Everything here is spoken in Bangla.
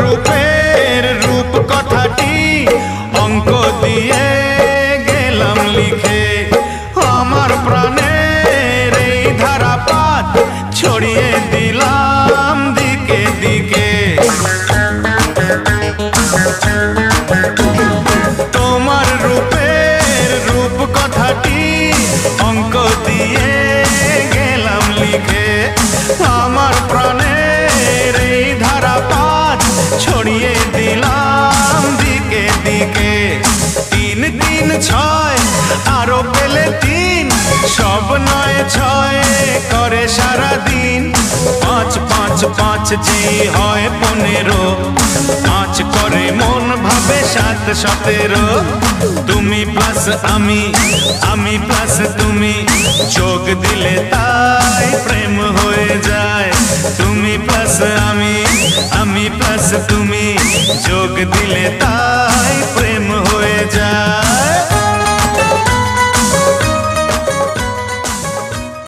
রূপের রূপ কথাটি অঙ্ক দিয়ে গেলাম লিখে। আমার প্রাণের এই ধারাপাত ছড়িয়ে দিলাম দিকে দিকে। তোমার রূপের রূপ কথাটি অঙ্ক দিয়ে গেলাম লিখে। আমার প্রাণের এই ধারাপাত ছড়িয়ে দিলাম দিকে দিকে। 3 3 6 আরো পেলে 3, সব 9 6 করে সারাদিন। 5 5 5 যে হয় 15, 5 করে মন ভাবে 7 17। তুমি প্লাস আমি, আমি প্লাস তুমি, যোগ দিলে তাই প্রেম হয়ে যায়। তুমি প্লাস আমি, আমি প্লাস তুমি, যোগ দিলে তাই